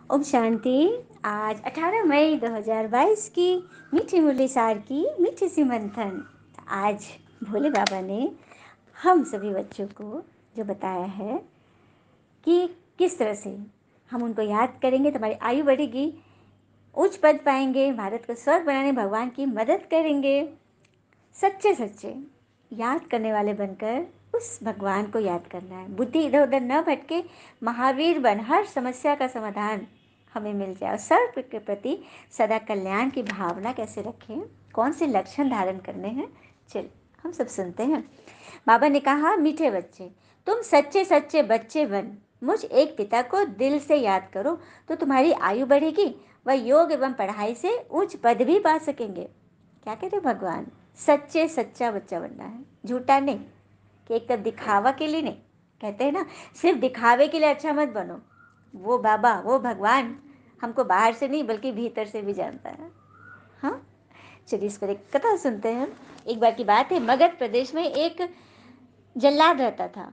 ओम शांति। आज 18 मई 2022 की मीठी मुरली सार की मीठी सी मंथन। आज भोले बाबा ने हम सभी बच्चों को जो बताया है कि किस तरह से हम उनको याद करेंगे तो हमारी आयु बढ़ेगी, उच्च पद पाएंगे, भारत को स्वर्ग बनाने भगवान की मदद करेंगे। सच्चे सच्चे याद करने वाले बनकर उस भगवान को याद करना है। बुद्धि इधर उधर न भटके, महावीर बन, हर समस्या का समाधान हमें मिल जाए। और सर्व के प्रति सदा कल्याण की भावना कैसे रखें, कौन से लक्षण धारण करने हैं, चल हम सब सुनते हैं। बाबा ने कहा, मीठे बच्चे, तुम सच्चे सच्चे बच्चे बन मुझ एक पिता को दिल से याद करो तो तुम्हारी आयु बढ़ेगी, वह योग एवं पढ़ाई से उच्च पद भी पा सकेंगे। क्या कह रहे भगवान? सच्चे सच्चा बच्चा बनना है, झूठा नहीं, कि एक तरफ दिखावा के लिए नहीं। कहते हैं ना, सिर्फ दिखावे के लिए अच्छा मत बनो। वो बाबा, वो भगवान हमको बाहर से नहीं बल्कि भीतर से भी जानता है। हाँ, चलिए इस पर एक कथा सुनते हैं। एक बार की बात है, मगध प्रदेश में एक जल्लाद रहता था।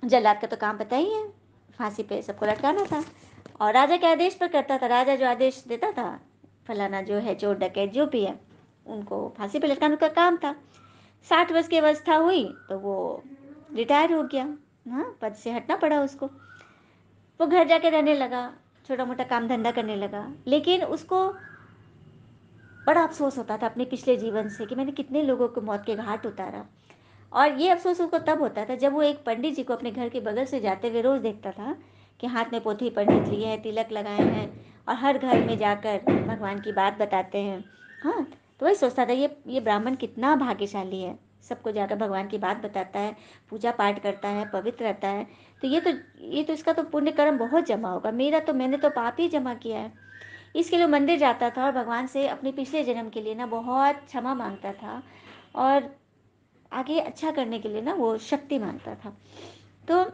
जल्लाद का तो काम पता ही है, फांसी पे सबको लटकाना था और राजा के आदेश पर करता था। राजा जो आदेश देता था, फलाना जो है चोर डकैत जो भी है उनको फांसी पे लटकाने का काम था। 60 वर्ष की अवस्था हुई तो वो रिटायर हो गया। हाँ, पद से हटना पड़ा उसको। वो घर जाके रहने लगा, छोटा मोटा काम धंधा करने लगा, लेकिन उसको बड़ा अफसोस होता था अपने पिछले जीवन से कि मैंने कितने लोगों को मौत के घाट उतारा। और ये अफसोस उसको तब होता था जब वो एक पंडित जी को अपने घर के बगल से जाते हुए रोज देखता था कि हाथ में पोथी पंडित लिए हैं, तिलक लगाए हैं और हर घर में जाकर भगवान की बात बताते हैं। हाँ, तो वही सोचता था ये ब्राह्मण कितना भाग्यशाली है, सबको जाकर भगवान की बात बताता है, पूजा पाठ करता है, पवित्र रहता है। तो ये तो इसका तो पुण्य कर्म बहुत जमा होगा। मैंने तो पाप ही जमा किया है। इसके लिए मंदिर जाता था और भगवान से अपने पिछले जन्म के लिए ना बहुत क्षमा मांगता था और आगे अच्छा करने के लिए ना वो शक्ति मांगता था। तो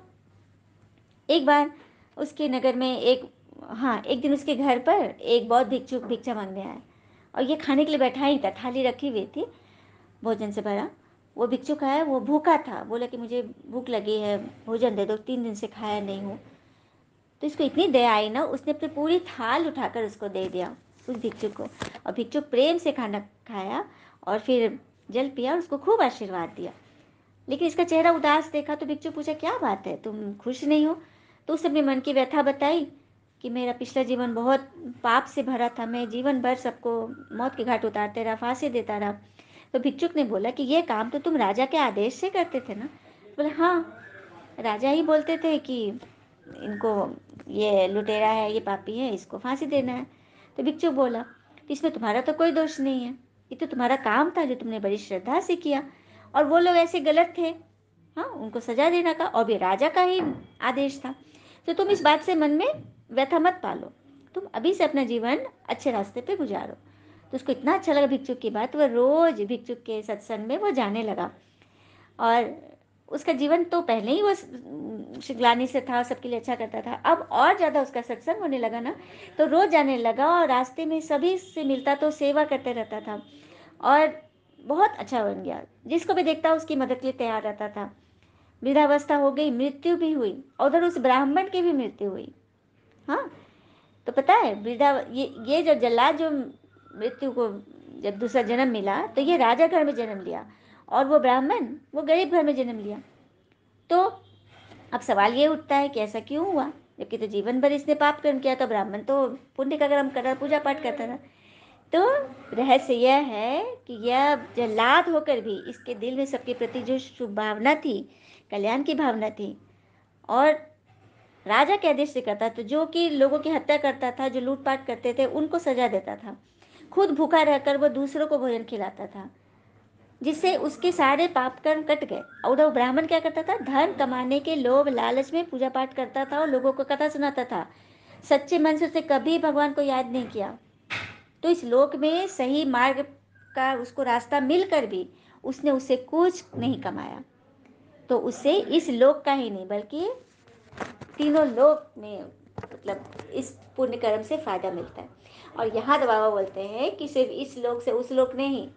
एक बार उसके नगर में एक दिन उसके घर पर एक बौद्ध भिक्षुक भिक्षा मांगने आया और ये खाने के लिए बैठा ही था, थाली रखी हुई थी भोजन से भरा। वो भिक्षुक है, वो भूखा था, बोला कि मुझे भूख लगी है, भोजन दे दो, 3 दिन से खाया नहीं हूँ। तो इसको इतनी दया आई ना, उसने अपनी पूरी थाल उठाकर उसको दे दिया उस भिक्षुक को। और भिक्षुक प्रेम से खाना खाया और फिर जल पिया और उसको खूब आशीर्वाद दिया। लेकिन इसका चेहरा उदास देखा तो भिक्षु पूछा, क्या बात है, तुम खुश नहीं हो? तो उसने अपने मन की व्यथा बताई कि मेरा पिछला जीवन बहुत पाप से भरा था, मैं जीवन भर सबको मौत के घाट उतारते रहा, फांसी देता रहा। तो भिक्षुक ने बोला कि ये काम तो तुम राजा के आदेश से करते थे ना? बोले हाँ, राजा ही बोलते थे कि इनको, ये लुटेरा है, ये पापी है, इसको फांसी देना है। तो भिक्षुक बोला, तो इसमें तुम्हारा तो कोई दोष नहीं है, ये तो तुम्हारा काम था जो तुमने बड़ी श्रद्धा से किया और वो लोग ऐसे गलत थे, हाँ, उनको सजा देना का और भी राजा का ही आदेश था। तो तुम इस बात से मन में व्यथा मत पालो, तुम अभी से अपना जीवन अच्छे रास्ते पे गुजारो। तो उसको इतना अच्छा लगा भिक्षुक की बात, वह रोज भिक्षुक के सत्संग में वो जाने लगा। और उसका जीवन तो पहले ही वो ग्लानि से था, सबके लिए अच्छा करता था, अब और ज़्यादा उसका सत्संग होने लगा ना, तो रोज़ जाने लगा और रास्ते में सभी से मिलता तो सेवा करते रहता था और बहुत अच्छा बन गया। जिसको भी देखता उसकी मदद के लिए तैयार रहता था। वृद्धावस्था हो गई, मृत्यु भी हुई और उधर उस ब्राह्मण की भी मृत्यु हुई। हाँ, तो पता है वृद्धा ये जो जल्लाद जो मृत्यु को जब दूसरा जन्म मिला तो ये राजा घर में जन्म लिया और वो ब्राह्मण वो गरीब घर में जन्म लिया। तो अब सवाल ये उठता है कि ऐसा क्यों हुआ, जबकि तो जीवन भर इसने पाप कर्म किया, तो ब्राह्मण तो पुण्य का कर्म कर रहा, पूजा पाठ करता था। तो रहस्य यह है कि यह जल्लाद होकर भी इसके दिल में सबके प्रति जो शुभ भावना थी, कल्याण की भावना थी और राजा के आदेश से करता था, जो कि लोगों की हत्या करता था, जो लूटपाट करते थे उनको सजा देता था, खुद भूखा रहकर वो दूसरों को भोजन खिलाता था, जिससे उसके सारे पाप कर्म कट गए। और उधर ब्राह्मण क्या करता था, धन कमाने के लोभ लालच में पूजा पाठ करता था और लोगों को कथा सुनाता था, सच्चे मन से उसने कभी भगवान को याद नहीं किया। तो इस लोक में सही मार्ग का उसको रास्ता मिलकर भी उसने उससे कुछ नहीं कमाया। तो उससे इस लोक का ही नहीं बल्कि तीनों लोक में मतलब इस पुण्य कर्म से फायदा मिलता है। और यहाँ तो बाबा बोलते हैं कि सिर्फ इस लोक से उस लोक नहीं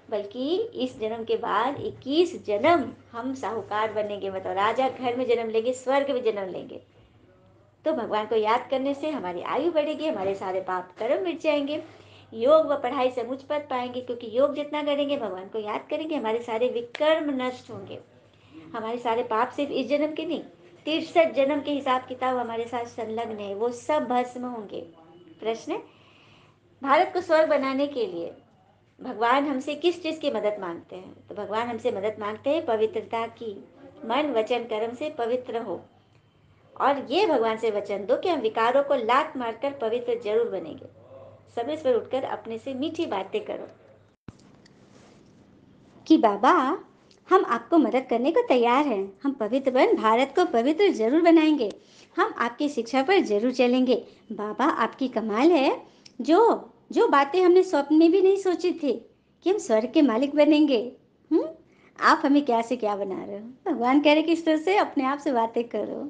बल्कि इस जन्म के बाद 21 जन्म हम साहूकार बनेंगे, मतलब राजा घर में जन्म लेंगे, स्वर्ग में जन्म लेंगे। तो भगवान को याद करने से हमारी आयु बढ़ेगी, हमारे सारे पाप कर्म मिट जाएंगे, योग व पढ़ाई से मुझ पद पाएंगे, क्योंकि योग जितना करेंगे, भगवान को याद करेंगे, हमारे सारे विकर्म नष्ट होंगे, हमारे सारे पाप सिर्फ इस जन्म के नहीं, 63 जन्म के हिसाब किताब हमारे साथ संलग्न है, वो सब भस्म होंगे। प्रश्न, भारत को स्वर्ग बनाने के लिए भगवान हमसे किस चीज की मदद मांगते हैं? तो भगवान हमसे मदद मांगते हैं पवित्रता की, मन वचन कर्म से पवित्र हो, और ये भगवान से वचन दो कि हम विकारों को लात मारकर पवित्र जरूर बनेंगे। समय पर उठकर अपने से मीठी बातें करो कि बाबा, हम आपको मदद करने को तैयार हैं, हम पवित्र बन भारत को पवित्र जरूर बनाएंगे, हम आपकी शिक्षा पर जरूर चलेंगे। बाबा, आपकी कमाल है, जो जो बातें हमने स्वप्न में भी नहीं सोची थी कि हम स्वर्ग के मालिक बनेंगे। आप हमें क्या से क्या बना रहे हो? भगवान कह रहे कि इस तरह से अपने आप से बातें करो।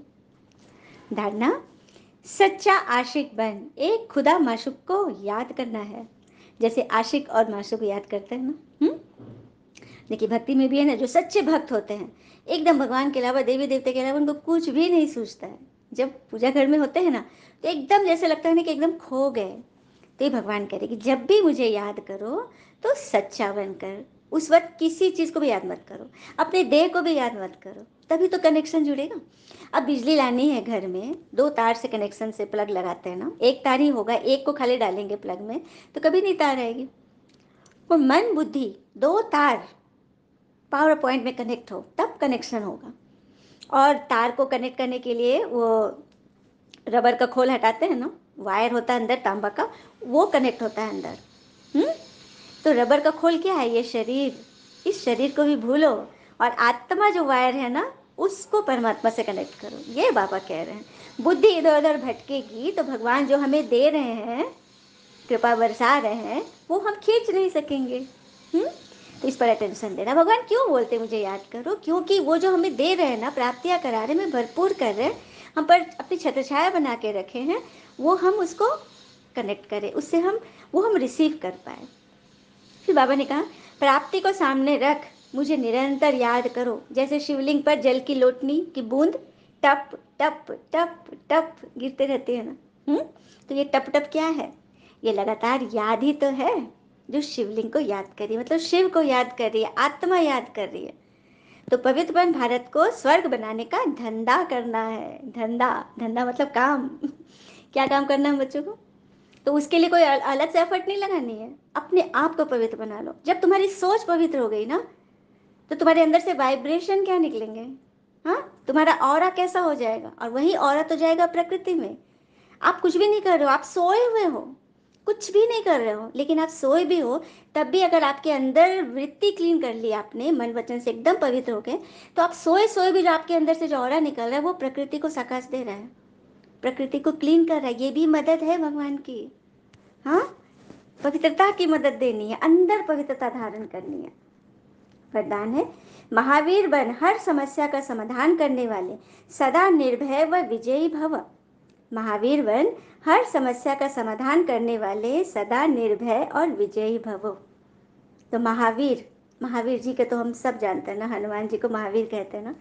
धारणा, सच्चा आशिक बन एक खुदा माशूक को याद करना है, जैसे आशिक और माशूक को याद करते हैं ना। देखिए, भक्ति में भी है ना, जो सच्चे भक्त होते हैं, एकदम भगवान के अलावा, देवी देवते के अलावा उनको कुछ भी नहीं सूझता है। जब पूजा घर में होते हैं ना, तो एकदम जैसे लगता है ना कि एकदम खो गए। तो ये भगवान कह रहे कि जब भी मुझे याद करो तो सच्चा बनकर, उस वक्त किसी चीज़ को भी याद मत करो, अपने देह को भी याद मत करो, तभी तो कनेक्शन जुड़ेगा। अब बिजली लानी है घर में, 2 तार से कनेक्शन से प्लग लगाते हैं ना, एक तार ही होगा, एक को खाली डालेंगे प्लग में तो कभी नहीं तार आएगी। और मन बुद्धि 2 तार पावर पॉइंट में कनेक्ट हो तब कनेक्शन होगा। और तार को कनेक्ट करने के लिए वो रबर का खोल हटाते हैं ना, वायर होता है अंदर तांबा का, वो कनेक्ट होता है अंदर। तो रबर का खोल क्या है? ये शरीर, इस शरीर को भी भूलो और आत्मा जो वायर है ना, उसको परमात्मा से कनेक्ट करो, ये बाबा कह रहे हैं। बुद्धि इधर उधर भटकेगी तो भगवान जो हमें दे रहे हैं, कृपा बरसा रहे हैं, वो हम खींच नहीं सकेंगे। तो इस पर अटेंशन देना। भगवान क्यों बोलते मुझे याद करो? क्योंकि वो जो हमें दे रहे हैं ना, प्राप्तियां करा रहे हैं, भरपूर कर रहे हैं, हम पर अपनी छत्रछाया बना के रखे हैं, वो हम उसको कनेक्ट करें, उससे वो हम रिसीव कर पाए। फिर बाबा ने कहा, प्राप्ति को सामने रख मुझे निरंतर याद करो, जैसे शिवलिंग पर जल की लोटनी की बूंद टप टप टप टप गिरते रहते हैं ना। तो ये टप टप क्या है? ये लगातार याद ही तो है, जो शिवलिंग को याद कर रही है, मतलब शिव को याद कर रही है, आत्मा याद कर रही है। तो पवित्र बन भारत को स्वर्ग बनाने का धंधा करना है। धंधा, धंधा मतलब काम। क्या काम करना है बच्चों को? तो उसके लिए कोई अलग से एफर्ट नहीं लगानी है, अपने आप को पवित्र बना लो। जब तुम्हारी सोच पवित्र हो गई ना, तो तुम्हारे अंदर से वाइब्रेशन क्या निकलेंगे? हाँ, तुम्हारा ऑरा कैसा हो जाएगा? और वही ऑरा तो जाएगा प्रकृति में। आप कुछ भी नहीं कर रहे हो, आप सोए हुए हो, कुछ भी नहीं कर रहे हो, लेकिन आप सोए भी हो, तब भी अगर आपके अंदर वृत्ति क्लीन कर ली आपने, मन वचन से एकदम पवित्र हो गए, तो आप सोए सोए भी जो आपके अंदर से जो ऑरा निकल रहा है, वो प्रकृति को सकाश दे रहा है, प्रकृति को क्लीन कर रहा है। ये भी मदद है भगवान की। हाँ, पवित्रता की मदद देनी है, अंदर पवित्रता धारण करनी है। वरदान है, महावीर बन हर समस्या का समाधान करने वाले, सदा निर्भय व विजयी भव। महावीर बन हर समस्या का समाधान करने वाले, सदा निर्भय और विजयी भव। तो महावीर, महावीर जी के तो हम सब जानते हैं ना, हनुमान जी को महावीर कहते हैं ना।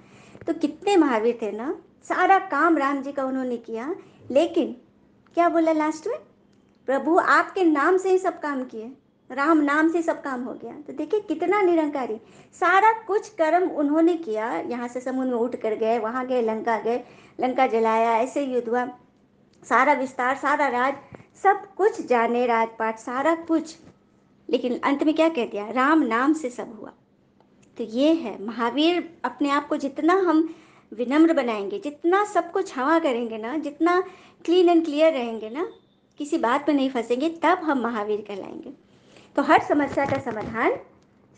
तो कितने महावीर थे ना, सारा काम राम जी का उन्होंने किया, लेकिन क्या बोला लास्ट में? प्रभु आपके नाम से ही सब काम किए, राम नाम से सब काम हो गया। तो देखिए कितना निरंकारी, सारा कुछ कर्म उन्होंने किया। यहाँ से समुद्र में उठ कर गए, वहाँ गए, लंका जलाया, ऐसे युद्ध हुआ, सारा विस्तार, सारा राज, सब कुछ जाने, राजपाट, सारा कुछ, लेकिन अंत में क्या कह दिया? राम नाम से सब हुआ। तो ये है महावीर। अपने आप को जितना हम विनम्र बनाएंगे, जितना सबको क्षमा करेंगे ना, जितना क्लीन एंड क्लियर रहेंगे ना, किसी बात में नहीं फंसेंगे, तब हम महावीर कहलाएंगे। तो हर समस्या का समाधान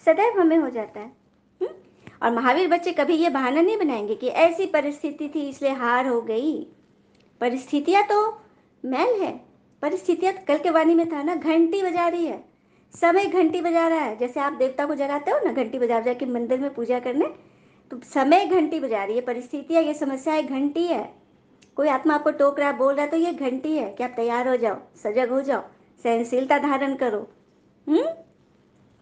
सदैव हमें हो जाता है। और महावीर बच्चे कभी ये बहाना नहीं बनाएंगे कि ऐसी परिस्थिति थी इसलिए हार हो गई। परिस्थितियां तो मैल है, परिस्थितियां कल के वाणी में था ना, घंटी बजा रही है, समय घंटी बजा रहा है। जैसे आप देवता को जगाते हो ना, घंटी बजा बजा के मंदिर में पूजा करने, तो समय घंटी बजा रही है। परिस्थितियां, ये समस्या घंटी है। कोई आत्मा आपको टोक रहा, बोल रहा है, तो ये घंटी है कि आप तैयार हो जाओ, सजग हो जाओ, सहनशीलता धारण करो।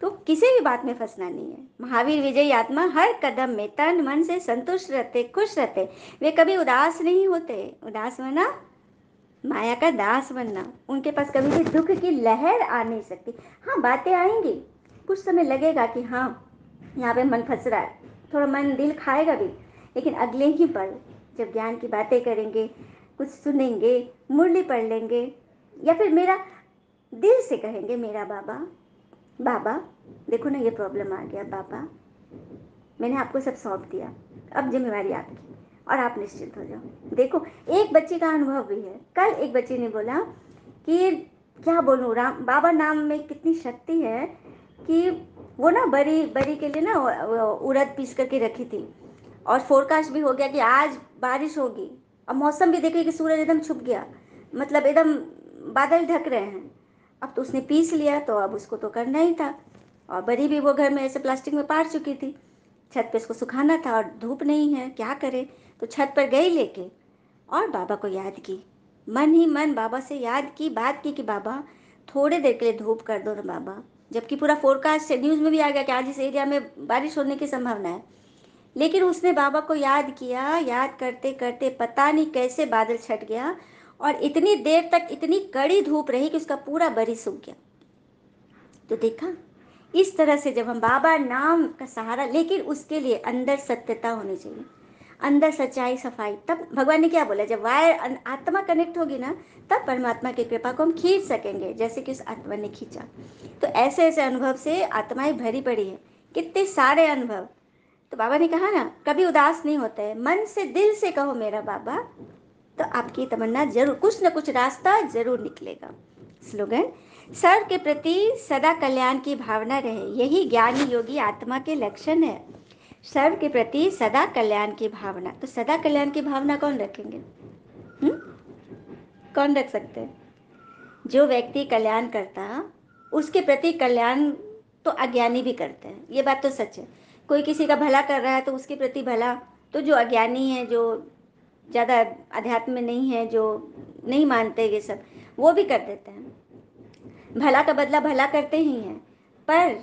तो किसी भी बात में फंसना नहीं है। महावीर विजयी आत्मा हर कदम में तन मन से संतुष्ट रहते, खुश रहते, वे कभी उदास नहीं होते। उदास होना माया का दास बनना। उनके पास कभी भी दुख की लहर आ नहीं सकती। हाँ, बातें आएंगी, कुछ समय लगेगा कि हाँ यहाँ पे मन फंस रहा है, थोड़ा मन दिल खाएगा भी, लेकिन अगले ही पल जब ज्ञान की बातें करेंगे, कुछ सुनेंगे, मुरली पढ़ लेंगे, या फिर मेरा दिल से कहेंगे मेरा बाबा, बाबा देखो ना ये प्रॉब्लम आ गया, बाबा मैंने आपको सब सौंप दिया, अब जिम्मेवारी आपकी और आप निश्चिंत हो जाओ। देखो, एक बच्चे का अनुभव भी है। कल एक बच्चे ने बोला कि क्या बोलूँ, राम बाबा नाम में कितनी शक्ति है कि वो ना बरी बरी के लिए ना उड़द पीस करके रखी थी, और फोरकास्ट भी हो गया कि आज बारिश होगी, और मौसम भी देखिए कि सूरज एकदम छुप गया, मतलब एकदम बादल ढक रहे हैं। अब तो उसने पीस लिया, तो अब उसको तो करना ही था, और बरी भी वो घर में ऐसे प्लास्टिक में पार चुकी थी। छत पे इसको सुखाना था और धूप नहीं है, क्या करे, तो छत पर गई लेके और बाबा को याद की, मन ही मन बाबा से याद की, बात की कि बाबा थोड़े देर के लिए धूप कर दो ना बाबा। जबकि पूरा फोरकास्ट है, न्यूज़ में भी आ गया कि आज इस एरिया में बारिश होने की संभावना है, लेकिन उसने बाबा को याद किया। याद करते करते पता नहीं कैसे बादल छट गया, और इतनी देर तक इतनी कड़ी धूप रही कि उसका पूरा बरी सूख गया। तो देखा, इस तरह से जब हम बाबा नाम का सहारा, लेकिन उसके लिए अंदर सत्यता होनी चाहिए, अंदर सच्चाई, सफाई। तब भगवान ने क्या बोला, जब वायर आत्मा कनेक्ट होगी ना, तब परमात्मा की कृपा को हम खींच सकेंगे, जैसे कि उस आत्मा ने खींचा। तो ऐसे ऐसे अनुभव से आत्माएं भरी पड़ी है, कितने सारे अनुभव। तो बाबा ने कहा ना, कभी उदास नहीं होते हैं, मन से दिल से कहो मेरा बाबा, तो आपकी तमन्ना जरूर, कुछ न कुछ रास्ता जरूर निकलेगा। स्लोगन, सर्व के प्रति सदा कल्याण की भावना रहे, यही ज्ञानी योगी आत्मा के लक्षण है। सर्व के प्रति सदा कल्याण की भावना, तो सदा कल्याण की भावना कौन रखेंगे? कौन रख सकते हैं? जो व्यक्ति कल्याण करता, उसके प्रति कल्याण तो अज्ञानी भी करते हैं, ये बात तो सच है। कोई किसी का भला कर रहा है तो उसके प्रति भला तो जो अज्ञानी है, जो ज़्यादा अध्यात्म में नहीं है, जो नहीं मानते ये सब, वो भी कर देते हैं। भला का बदला भला करते ही हैं, पर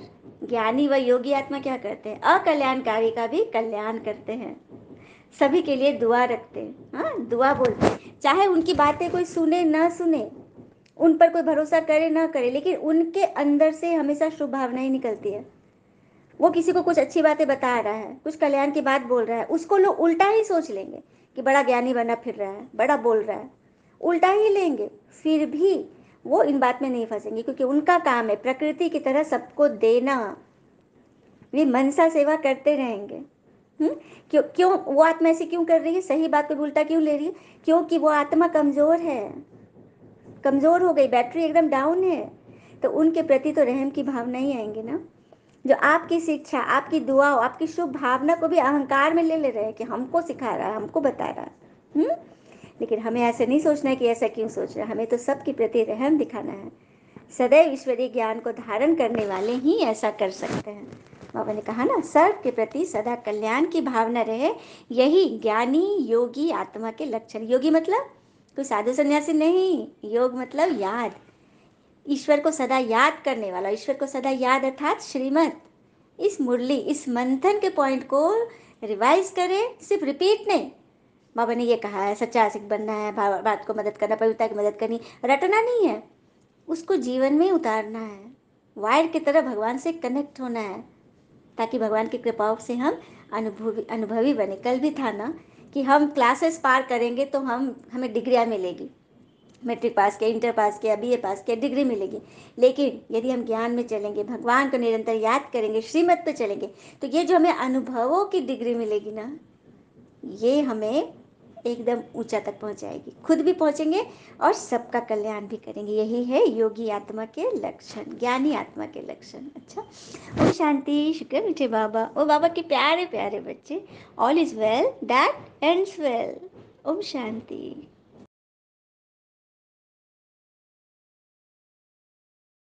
ज्ञानी व योगी आत्मा क्या करते हैं? अकल्याणकारी का भी कल्याण करते हैं, सभी के लिए दुआ रखते हैं। हाँ, दुआ बोलते हैं, चाहे उनकी बातें कोई सुने ना सुने, उन पर कोई भरोसा करे ना करे, लेकिन उनके अंदर से हमेशा शुभ भावना ही निकलती है। वो किसी को कुछ अच्छी बातें बता रहा है, कुछ कल्याण की बात बोल रहा है, उसको लोग उल्टा ही सोच लेंगे कि बड़ा ज्ञानी बना फिर रहा है, बड़ा बोल रहा है, उल्टा ही लेंगे। फिर भी वो इन बात में नहीं फंसेंगे, क्योंकि उनका काम है प्रकृति की तरह सबको देना। वे मनसा सेवा करते रहेंगे। क्यों क्यों वो आत्मा ऐसे क्यों कर रही है, सही बात को उल्टा क्यों ले रही है? क्योंकि वो आत्मा कमजोर है, कमजोर हो गई, बैटरी एकदम डाउन है। तो उनके प्रति तो रहम की भावना ही आएंगे ना। जो आपकी शिक्षा, आपकी दुआ, आपकी शुभ भावना को भी अहंकार में ले रहे हैं कि हमको सिखा रहा है, हमको बता रहा है। लेकिन हमें ऐसे नहीं सोचना है कि ऐसा क्यों सोच रहा है, हमें तो सबके प्रति रहम दिखाना है। सदैव ईश्वरीय ज्ञान को धारण करने वाले ही ऐसा कर सकते हैं। बाबा ने कहा ना, सर्व के प्रति सदा कल्याण की भावना रहे, यही ज्ञानी योगी आत्मा के लक्षण। योगी मतलब कोई साधु सन्यासी नहीं, योग मतलब याद, ईश्वर को सदा याद करने वाला। ईश्वर को सदा याद अर्थात श्रीमत, इस मुरली, इस मंथन के पॉइंट को रिवाइज करें, सिर्फ रिपीट नहीं। बाबा ने ये कहा है, सच्चा आशिक बनना है, बात को मदद करना, पवित्रता की मदद करनी, रटना नहीं है, उसको जीवन में उतारना है, वायर की तरह भगवान से कनेक्ट होना है, ताकि भगवान की कृपाओं से हम अनुभवी बने। कल भी था ना कि हम क्लासेस पार करेंगे तो हमें डिग्रियाँ मिलेगी, मैट्रिक पास किया, इंटर पास किया, बीए पास किया, डिग्री मिलेगी। लेकिन यदि हम ज्ञान में चलेंगे, भगवान को निरंतर याद करेंगे, श्रीमत पे चलेंगे, तो ये जो हमें अनुभवों की डिग्री मिलेगी ना, ये हमें एकदम ऊंचा तक पहुंचाएगी, खुद भी पहुंचेंगे और सबका कल्याण भी करेंगे। यही है योगी आत्मा के लक्षण, ज्ञानी आत्मा के लक्षण। अच्छा, ओम शांति। शुक्र मीठे बाबा, ओ बाबा के प्यारे प्यारे बच्चे, all is well that ends well. ओम शांति।